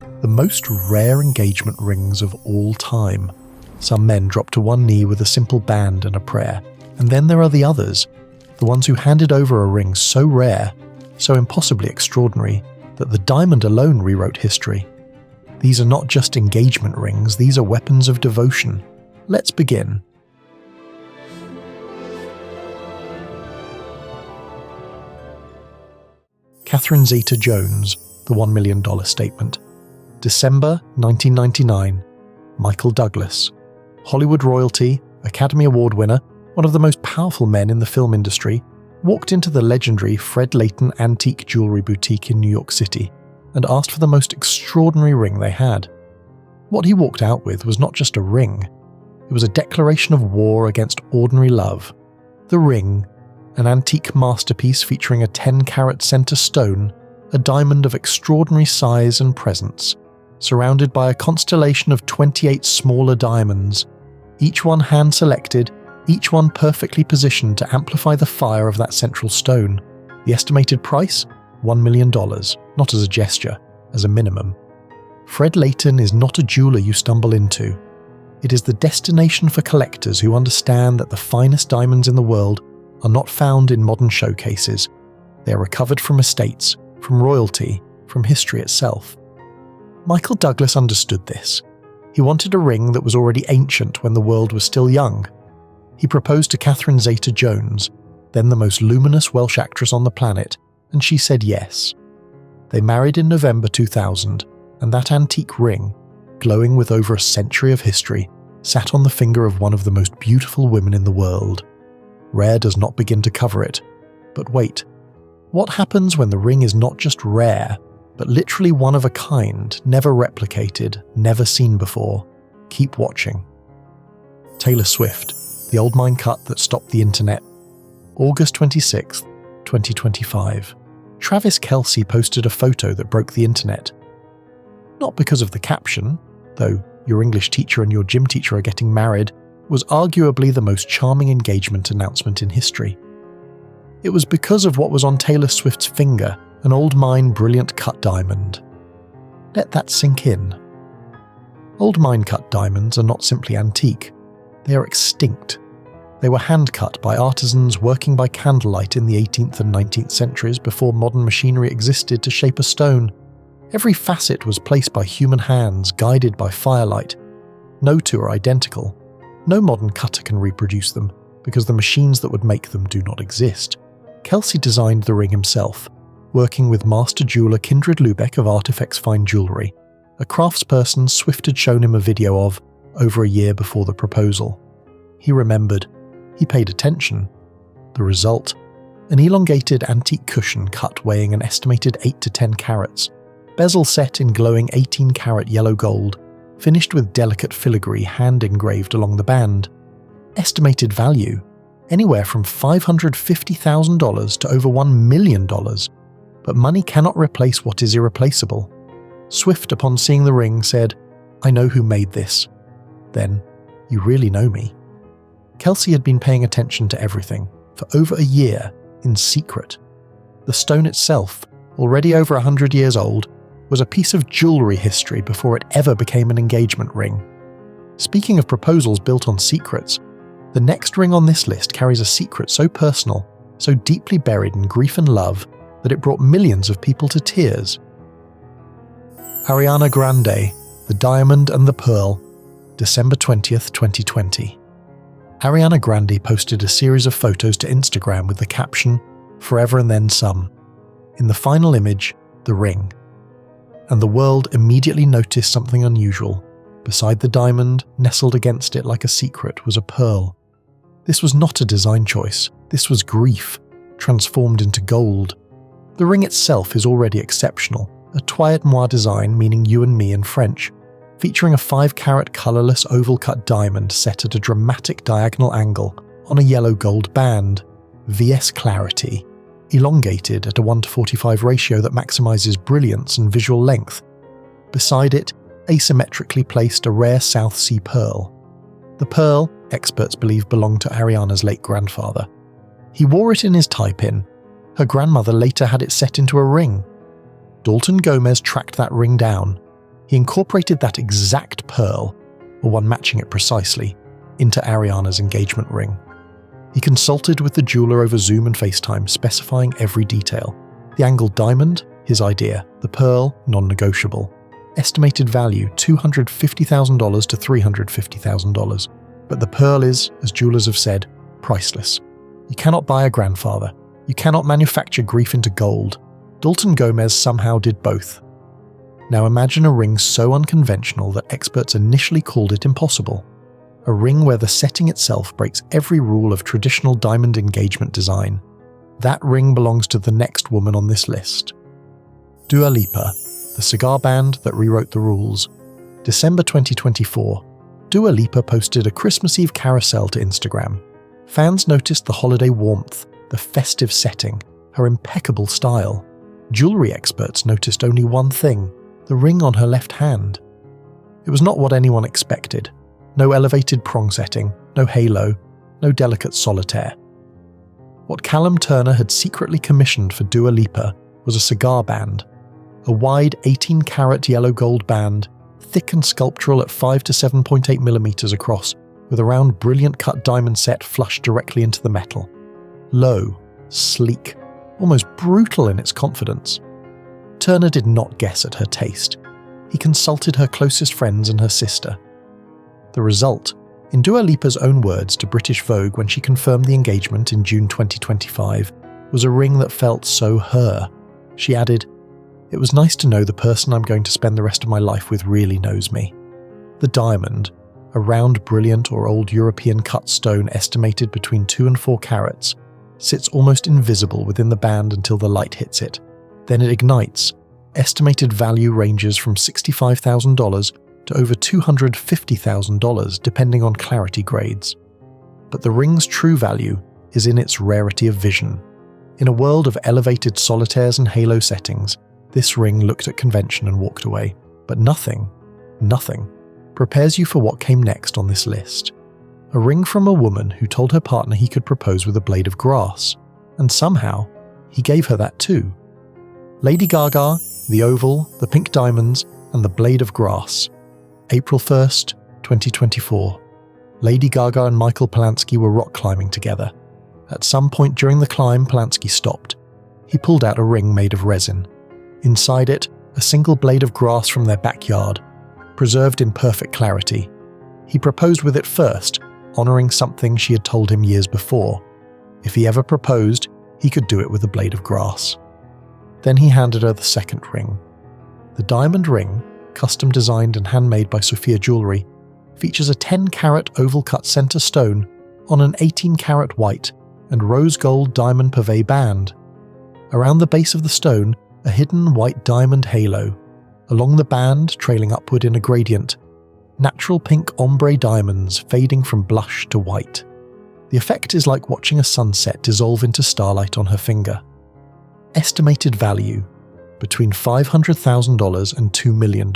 The most rare engagement rings of all time. Some men drop to one knee with a simple band and a prayer. And then there are the others, the ones who handed over a ring so rare, so impossibly extraordinary, that the diamond alone rewrote history. These are not just engagement rings, these are weapons of devotion. Let's begin. Catherine Zeta-Jones, The $1 Million Statement. December 1999. Michael Douglas. Hollywood royalty, Academy Award winner, one of the most powerful men in the film industry, walked into the legendary Fred Leighton antique jewelry boutique in New York City and asked for the most extraordinary ring they had. What he walked out with was not just a ring. It was a declaration of war against ordinary love. The ring, an antique masterpiece featuring a 10-carat center stone, a diamond of extraordinary size and presence, surrounded by a constellation of 28 smaller diamonds, each one hand-selected, each one perfectly positioned to amplify the fire of that central stone. The estimated price? $1 million, not as a gesture, as a minimum. Fred Leighton is not a jeweler you stumble into. It is the destination for collectors who understand that the finest diamonds in the world are not found in modern showcases. They are recovered from estates, from royalty, from history itself. Michael Douglas understood this. He wanted a ring that was already ancient when the world was still young. He proposed to Catherine Zeta-Jones, then the most luminous Welsh actress on the planet, and she said yes. They married in November 2000, and that antique ring, glowing with over a century of history, sat on the finger of one of the most beautiful women in the world. Rare does not begin to cover it. But wait, what happens when the ring is not just rare, but literally one of a kind, never replicated, never seen before? Keep watching. Taylor Swift, the old mine cut that stopped the internet. August 26, 2025. Travis Kelce posted a photo that broke the internet. Not because of the caption, though your English teacher and your gym teacher are getting married was arguably the most charming engagement announcement in history. It was because of what was on Taylor Swift's finger, an old mine brilliant cut diamond. Let that sink in. Old mine cut diamonds are not simply antique, they are extinct. They were hand-cut by artisans working by candlelight in the 18th and 19th centuries before modern machinery existed to shape a stone. Every facet was placed by human hands, guided by firelight. No two are identical. No modern cutter can reproduce them, because the machines that would make them do not exist. Kelce designed the ring himself, working with master jeweler Kindred Lubeck of Artifacts Fine Jewelry, a craftsperson Swift had shown him a video of over a year before the proposal. He remembered. He paid attention. The result? An elongated antique cushion cut weighing an estimated 8 to 10 carats, bezel set in glowing 18-carat yellow gold, finished with delicate filigree hand-engraved along the band. Estimated value? Anywhere from $550,000 to over $1 million. But money cannot replace what is irreplaceable. Swift, upon seeing the ring, said, "I know who made this." Then, "You really know me." Kelce had been paying attention to everything, for over a year, in secret. The stone itself, already over 100 years old, was a piece of jewelry history before it ever became an engagement ring. Speaking of proposals built on secrets, the next ring on this list carries a secret so personal, so deeply buried in grief and love, that it brought millions of people to tears. Ariana Grande, The Diamond and the Pearl, December 20th, 2020. Ariana Grande posted a series of photos to Instagram with the caption, "Forever and then some." In the final image, the ring. And the world immediately noticed something unusual. Beside the diamond, nestled against it like a secret, was a pearl. This was not a design choice. This was grief, transformed into gold. The ring itself is already exceptional, a toilette moi design meaning you and me in French, featuring a 5-carat colourless oval-cut diamond set at a dramatic diagonal angle on a yellow-gold band, VS clarity, elongated at a 1:45 ratio that maximises brilliance and visual length. Beside it, asymmetrically placed a rare South Sea pearl. The pearl, experts believe, belonged to Ariana's late grandfather. He wore it in his tie-pin. Her grandmother later had it set into a ring. Dalton Gomez tracked that ring down. He incorporated that exact pearl, or one matching it precisely, into Ariana's engagement ring. He consulted with the jeweler over Zoom and FaceTime, specifying every detail. The angled diamond, his idea. The pearl, non-negotiable. Estimated value, $250,000 to $350,000. But the pearl is, as jewelers have said, priceless. You cannot buy a grandfather. You cannot manufacture grief into gold. Dalton Gomez somehow did both. Now imagine a ring so unconventional that experts initially called it impossible. A ring where the setting itself breaks every rule of traditional diamond engagement design. That ring belongs to the next woman on this list. Dua Lipa, the cigar band that rewrote the rules. December 2024, Dua Lipa posted a Christmas Eve carousel to Instagram. Fans noticed the holiday warmth, the festive setting, her impeccable style. Jewelry experts noticed only one thing, the ring on her left hand. It was not what anyone expected. No elevated prong setting, no halo, no delicate solitaire. What Callum Turner had secretly commissioned for Dua Lipa was a cigar band, a wide 18-carat yellow gold band, thick and sculptural at 5 to 7.8 millimeters across, with a round brilliant cut diamond set flushed directly into the metal. Low, sleek, almost brutal in its confidence. Turner did not guess at her taste. He consulted her closest friends and her sister. The result, in Dua Lipa's own words to British Vogue when she confirmed the engagement in June 2025, was a ring that felt so her. She added, "It was nice to know the person I'm going to spend the rest of my life with really knows me." The diamond, a round brilliant or old European cut stone estimated between 2 and 4 carats, sits almost invisible within the band until the light hits it. Then it ignites. Estimated value ranges from $65,000 to over $250,000 depending on clarity grades. But the ring's true value is in its rarity of vision. In a world of elevated solitaires and halo settings, this ring looked at convention and walked away. But nothing prepares you for what came next on this list. A ring from a woman who told her partner he could propose with a blade of grass. And somehow, he gave her that too. Lady Gaga, the oval, the pink diamonds, and the blade of grass. April 1st, 2024. Lady Gaga and Michael Polanski were rock climbing together. At some point during the climb, Polanski stopped. He pulled out a ring made of resin. Inside it, a single blade of grass from their backyard, preserved in perfect clarity. He proposed with it first, honouring something she had told him years before. If he ever proposed, he could do it with a blade of grass. Then he handed her the second ring. The diamond ring, custom designed and handmade by Sophia Jewelry, features a 10-carat oval-cut centre stone on an 18-carat white and rose gold diamond pave band. Around the base of the stone, a hidden white diamond halo. Along the band, trailing upward in a gradient, natural pink ombre diamonds fading from blush to white. The effect is like watching a sunset dissolve into starlight on her finger. Estimated value, between $500,000 and $2 million.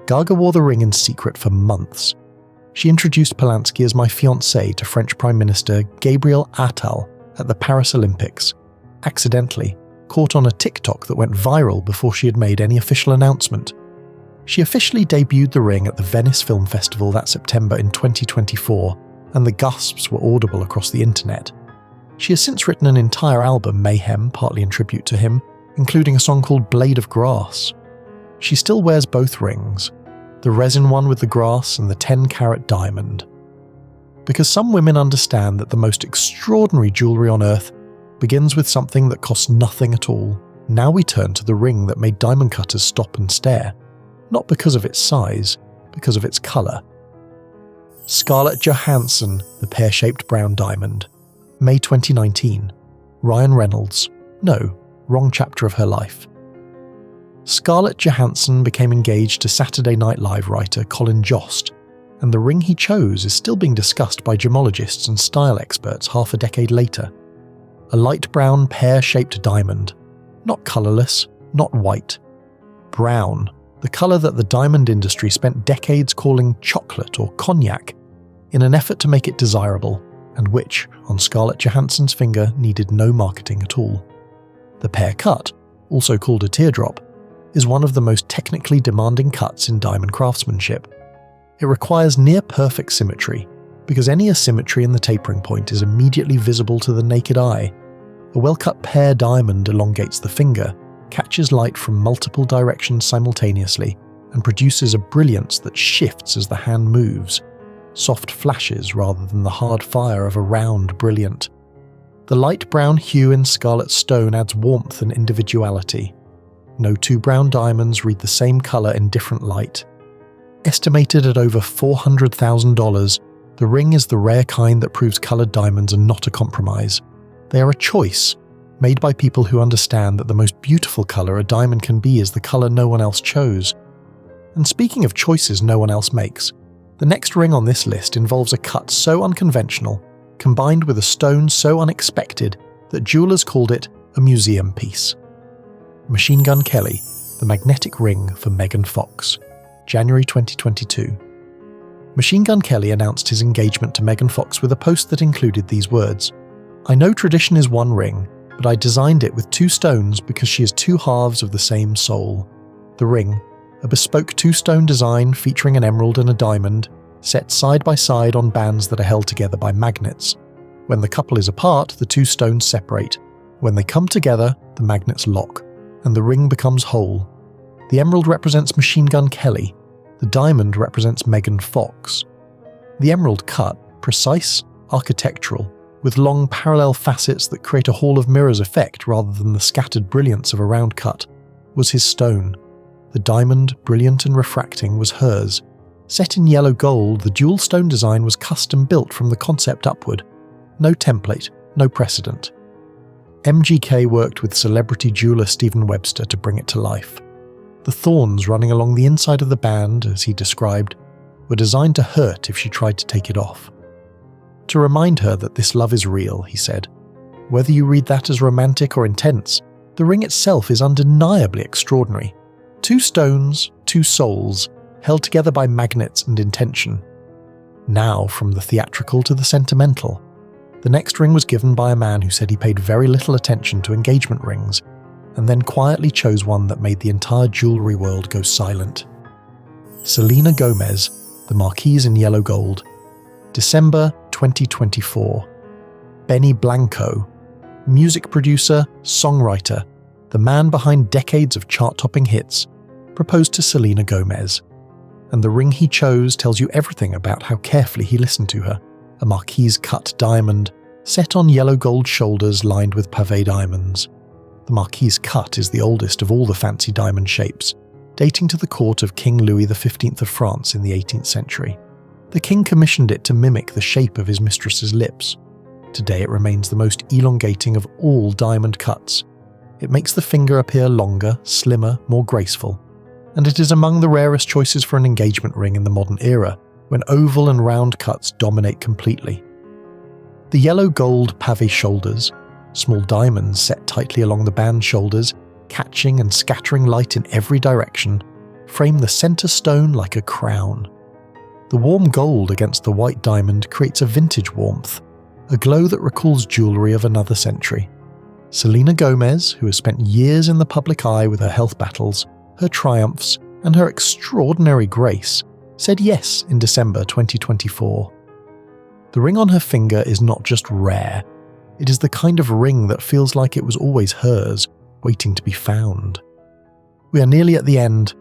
Gaga wore the ring in secret for months. She introduced Polanski as my fiancé to French Prime Minister Gabriel Attal at the Paris Olympics, accidentally, caught on a TikTok that went viral before she had made any official announcement. She officially debuted the ring at the Venice Film Festival that September in 2024, and the gasps were audible across the internet. She has since written an entire album, Mayhem, partly in tribute to him, including a song called Blade of Grass. She still wears both rings, the resin one with the grass and the 10-carat diamond. Because some women understand that the most extraordinary jewellery on earth begins with something that costs nothing at all, now we turn to the ring that made diamond cutters stop and stare, not because of its size, because of its colour. Scarlett Johansson, the pear-shaped brown diamond. May 2019. Ryan Reynolds. No, wrong chapter of her life. Scarlett Johansson became engaged to Saturday Night Live writer Colin Jost, and the ring he chose is still being discussed by gemologists and style experts half a decade later. A light brown pear-shaped diamond. Not colourless, not white. Brown, the colour that the diamond industry spent decades calling chocolate or cognac, in an effort to make it desirable, and which, on Scarlett Johansson's finger, needed no marketing at all. The pear cut, also called a teardrop, is one of the most technically demanding cuts in diamond craftsmanship. It requires near-perfect symmetry, because any asymmetry in the tapering point is immediately visible to the naked eye. A well-cut pear diamond elongates the finger, catches light from multiple directions simultaneously, and produces a brilliance that shifts as the hand moves, soft flashes rather than the hard fire of a round brilliant. The light brown hue in scarlet stone adds warmth and individuality. No two brown diamonds read the same colour in different light. Estimated at over $400,000, the ring is the rare kind that proves coloured diamonds are not a compromise. They are a choice, made by people who understand that the most beautiful colour a diamond can be is the colour no one else chose. And speaking of choices no one else makes, the next ring on this list involves a cut so unconventional, combined with a stone so unexpected, that jewellers called it a museum piece. Machine Gun Kelly, the magnetic ring for Megan Fox, January 2022. Machine Gun Kelly announced his engagement to Megan Fox with a post that included these words: "I know tradition is one ring, but I designed it with two stones because she is two halves of the same soul. The ring, a bespoke two-stone design featuring an emerald and a diamond, set side by side on bands that are held together by magnets. When the couple is apart, the two stones separate. When they come together, the magnets lock, and the ring becomes whole. The emerald represents Machine Gun Kelly. The diamond represents Megan Fox. The emerald cut, precise, architectural, with long parallel facets that create a hall of mirrors effect rather than the scattered brilliance of a round cut, was his stone. The diamond, brilliant and refracting, was hers. Set in yellow gold, the dual stone design was custom built from the concept upward. No template, no precedent. MGK worked with celebrity jeweller Stephen Webster to bring it to life. The thorns running along the inside of the band, as he described, were designed to hurt if she tried to take it off. To remind her that this love is real, he said. Whether you read that as romantic or intense, the ring itself is undeniably extraordinary. Two stones, two souls, held together by magnets and intention. Now from the theatrical to the sentimental. The next ring was given by a man who said he paid very little attention to engagement rings, and then quietly chose one that made the entire jewellery world go silent. Selena Gomez, the marquise in yellow gold. December 2024. Benny Blanco, music producer, songwriter, the man behind decades of chart-topping hits, proposed to Selena Gomez. And the ring he chose tells you everything about how carefully he listened to her. A marquise-cut diamond, set on yellow gold shoulders lined with pavé diamonds. The marquise cut is the oldest of all the fancy diamond shapes, dating to the court of King Louis XV of France in the 18th century. The king commissioned it to mimic the shape of his mistress's lips. Today it remains the most elongating of all diamond cuts. It makes the finger appear longer, slimmer, more graceful, and it is among the rarest choices for an engagement ring in the modern era, when oval and round cuts dominate completely. The yellow gold pavé shoulders, small diamonds set tightly along the band shoulders, catching and scattering light in every direction, frame the centre stone like a crown. The warm gold against the white diamond creates a vintage warmth, a glow that recalls jewellery of another century. Selena Gomez, who has spent years in the public eye with her health battles, her triumphs, and her extraordinary grace, said yes in December 2024. The ring on her finger is not just rare, it is the kind of ring that feels like it was always hers, waiting to be found. We are nearly at the end,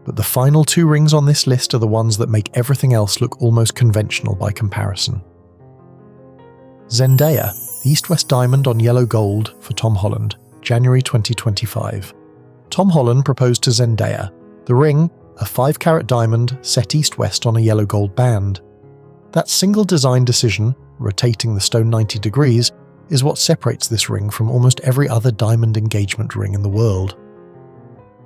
but the final two rings on this list are the ones that make everything else look almost conventional by comparison. Zendaya, the East-West diamond on yellow gold for Tom Holland, January 2025. Tom Holland proposed to Zendaya. The ring, a 5-carat diamond set east-west on a yellow gold band. That single design decision, rotating the stone 90 degrees, is what separates this ring from almost every other diamond engagement ring in the world.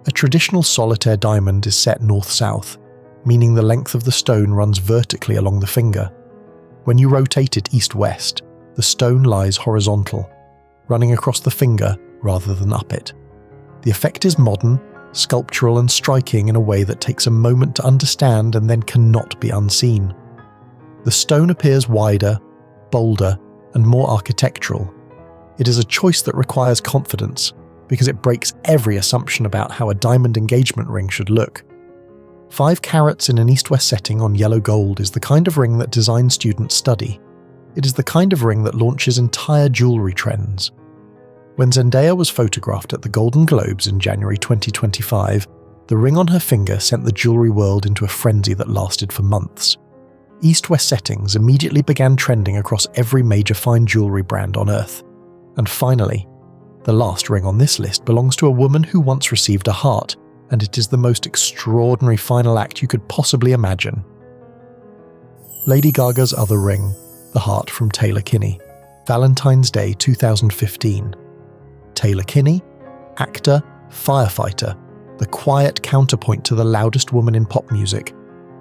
A traditional solitaire diamond is set north-south, meaning the length of the stone runs vertically along the finger. When you rotate it east-west, the stone lies horizontal, running across the finger rather than up it. The effect is modern, sculptural and striking in a way that takes a moment to understand and then cannot be unseen. The stone appears wider, bolder, and more architectural. It is a choice that requires confidence, because it breaks every assumption about how a diamond engagement ring should look. 5 carats in an east-west setting on yellow gold is the kind of ring that design students study. It is the kind of ring that launches entire jewellery trends. When Zendaya was photographed at the Golden Globes in January 2025, the ring on her finger sent the jewellery world into a frenzy that lasted for months. East-west settings immediately began trending across every major fine jewellery brand on Earth. And finally, the last ring on this list belongs to a woman who once received a heart, and it is the most extraordinary final act you could possibly imagine. Lady Gaga's other ring, the heart from Taylor Kinney, Valentine's Day 2015. Taylor Kinney, actor, firefighter, the quiet counterpoint to the loudest woman in pop music,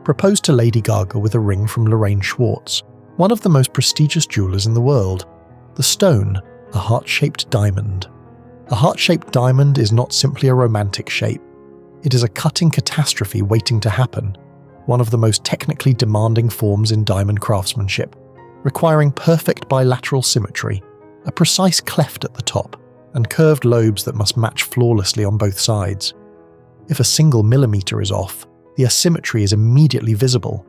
proposed to Lady Gaga with a ring from Lorraine Schwartz, one of the most prestigious jewelers in the world. The stone, a heart-shaped diamond. A heart-shaped diamond is not simply a romantic shape. It is a cutting catastrophe waiting to happen, one of the most technically demanding forms in diamond craftsmanship, requiring perfect bilateral symmetry, a precise cleft at the top, and curved lobes that must match flawlessly on both sides. If a single millimeter is off, the asymmetry is immediately visible.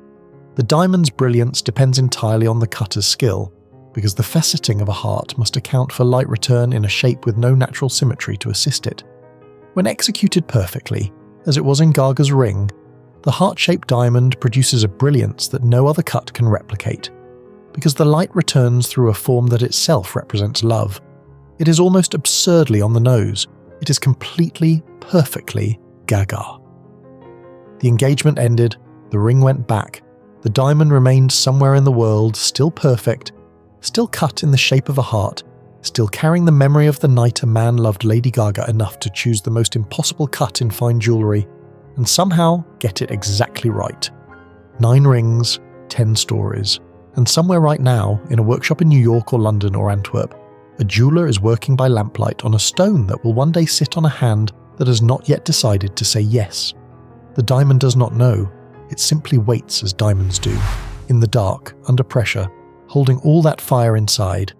The diamond's brilliance depends entirely on the cutter's skill, because the faceting of a heart must account for light return in a shape with no natural symmetry to assist it. When executed perfectly, as it was in Gaga's ring, the heart-shaped diamond produces a brilliance that no other cut can replicate, because the light returns through a form that itself represents love. It is almost absurdly on the nose. It is completely, perfectly Gaga. The engagement ended, the ring went back, the diamond remained somewhere in the world, still perfect, still cut in the shape of a heart, still carrying the memory of the night a man loved Lady Gaga enough to choose the most impossible cut in fine jewellery, and somehow get it exactly right. 9 rings, 10 stories, and somewhere right now, in a workshop in New York or London or Antwerp, a jeweller is working by lamplight on a stone that will one day sit on a hand that has not yet decided to say yes. The diamond does not know, it simply waits as diamonds do, in the dark, under pressure, holding all that fire inside,